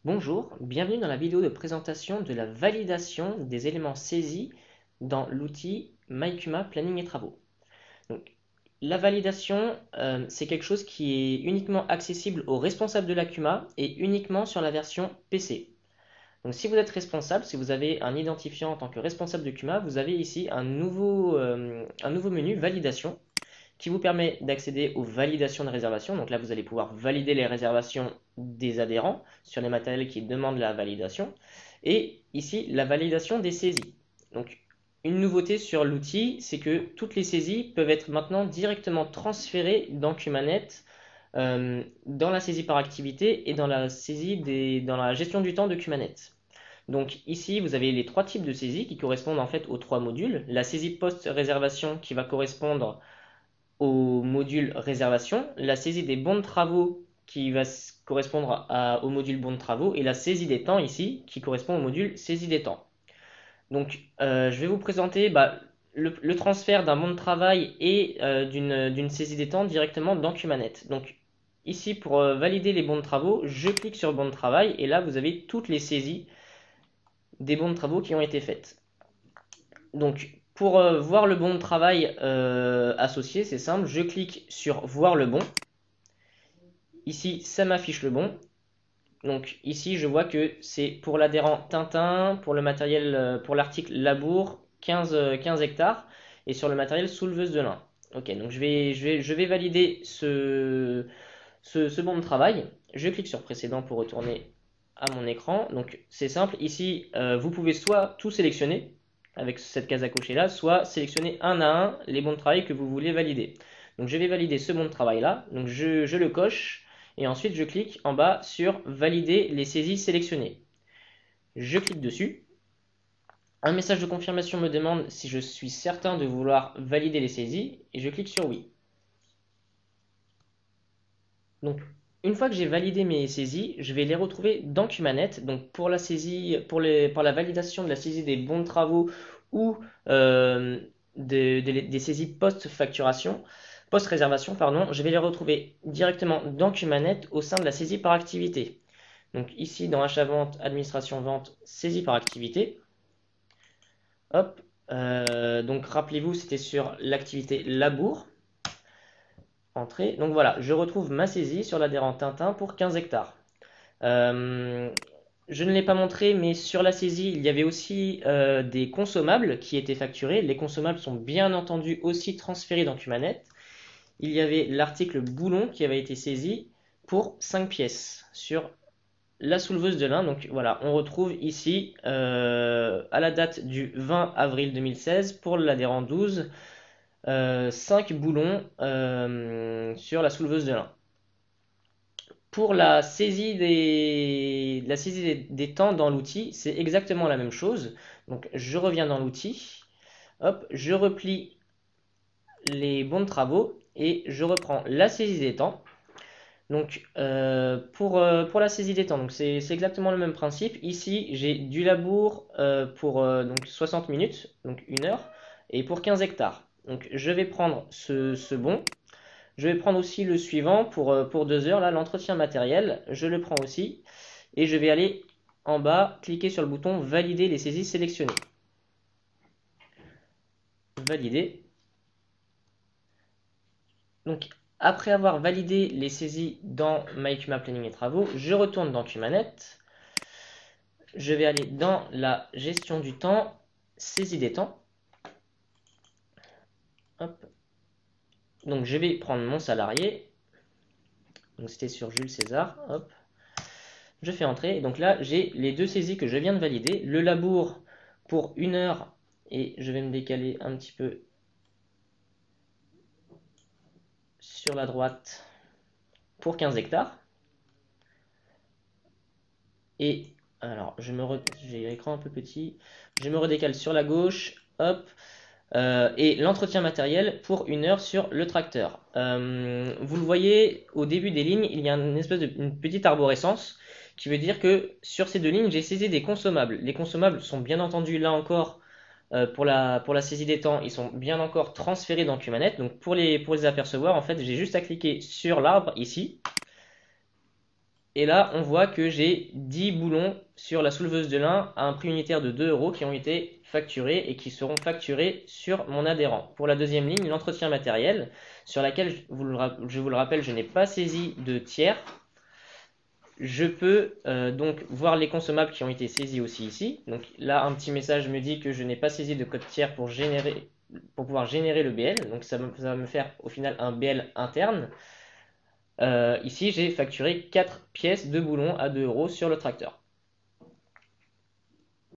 Bonjour, bienvenue dans la vidéo de présentation de la validation des éléments saisis dans l'outil MyCuma Planning et Travaux. Donc, la validation, c'est quelque chose qui est uniquement accessible aux responsables de la CUMA et uniquement sur la version PC. Donc, si vous êtes responsable, si vous avez un identifiant en tant que responsable de CUMA, vous avez ici un nouveau menu validation qui vous permet d'accéder aux validations de réservation. Donc là, vous allez pouvoir valider les réservations des adhérents sur les matériels qui demandent la validation. Et ici, la validation des saisies. Donc, une nouveauté sur l'outil, c'est que toutes les saisies peuvent être maintenant directement transférées dans Cumanet, dans la saisie par activité et dans la gestion du temps de Cumanet. Donc ici, vous avez les trois types de saisies qui correspondent en fait aux trois modules. La saisie post-réservation qui va correspondre au module réservation, la saisie des bons de travaux qui va correspondre au module bons de travaux et la saisie des temps ici qui correspond au module saisie des temps. Donc je vais vous présenter le transfert d'un bon de travail et d'une saisie des temps directement dans Cumanet. Donc ici pour valider les bons de travaux, je clique sur bon de travail et là vous avez toutes les saisies des bons de travaux qui ont été faites. Donc, pour voir le bon de travail associé, c'est simple, je clique sur voir le bon. Ici, ça m'affiche le bon. Donc ici, je vois que c'est pour l'adhérent Tintin, pour le matériel, pour l'article labour, 15 hectares, et sur le matériel souleveuse de lin. Ok, donc je vais valider ce bon de travail. Je clique sur précédent pour retourner à mon écran. Donc c'est simple, ici vous pouvez soit tout sélectionner avec cette case à cocher là, soit sélectionner un à un les bons de travail que vous voulez valider. Donc je vais valider ce bon de travail là, donc je le coche et ensuite je clique en bas sur valider les saisies sélectionnées. Je clique dessus. Un message de confirmation me demande si je suis certain de vouloir valider les saisies et je clique sur oui. Donc, une fois que j'ai validé mes saisies, je vais les retrouver dans Cumanet. Donc, pour la saisie, pour la validation de la saisie des bons de travaux ou des saisies post-facturation, post-réservation, pardon, je vais les retrouver directement dans Cumanet au sein de la saisie par activité. Donc, ici, dans achat-vente, administration-vente, saisie par activité. Hop. Donc, rappelez-vous, c'était sur l'activité labour. Entrée. Donc voilà, je retrouve ma saisie sur l'adhérent Tintin pour 15 hectares. Je ne l'ai pas montré, mais sur la saisie, il y avait aussi des consommables qui étaient facturés. Les consommables sont bien entendu aussi transférés dans Cumanet. Il y avait l'article boulon qui avait été saisi pour 5 pièces sur la souleveuse de lin. Donc voilà, on retrouve ici à la date du 20 avril 2016 pour l'adhérent 12 5 boulons sur la souleveuse de lin. Pour la saisie des temps dans l'outil, c'est exactement la même chose. Donc je reviens dans l'outil, hop, je replie les bons de travaux et je reprends la saisie des temps. Donc pour la saisie des temps, donc c'est exactement le même principe. Ici j'ai du labour pour donc 60 minutes, donc 1 heure, et pour 15 hectares. Donc je vais prendre ce bon. Je vais prendre aussi le suivant pour 2 heures, là l'entretien matériel, je le prends aussi. Et je vais aller en bas, cliquer sur le bouton valider les saisies sélectionnées. Valider. Donc après avoir validé les saisies dans MyCuma Planning et Travaux, je retourne dans Cumanet. Je vais aller dans la gestion du temps, saisie des temps. Hop. Donc je vais prendre mon salarié. Donc c'était sur Jules César. Hop. Je fais entrer. Et donc là, j'ai les deux saisies que je viens de valider. Le labour pour 1 heure. Et je vais me décaler un petit peu sur la droite pour 15 hectares. Et alors, j'ai l'écran un peu petit. Je me redécale sur la gauche. Hop. Et l'entretien matériel pour 1 heure sur le tracteur. Vous le voyez, au début des lignes, il y a une petite arborescence qui veut dire que sur ces deux lignes, j'ai saisi des consommables. Les consommables sont bien entendu là encore pour la saisie des temps, ils sont bien encore transférés dans Cumanet. Donc pour les apercevoir, en fait, j'ai juste à cliquer sur l'arbre ici. Et là, on voit que j'ai 10 boulons sur la souleveuse de lin à un prix unitaire de 2 euros qui ont été facturés et qui seront facturés sur mon adhérent. Pour la deuxième ligne, l'entretien matériel, sur laquelle, je vous le rappelle, je n'ai pas saisi de tiers. Je peux donc voir les consommables qui ont été saisis aussi ici. Donc là, un petit message me dit que je n'ai pas saisi de code tiers pour pouvoir générer le BL. Donc ça va me faire au final un BL interne. Ici, j'ai facturé 4 pièces de boulons à 2 euros sur le tracteur.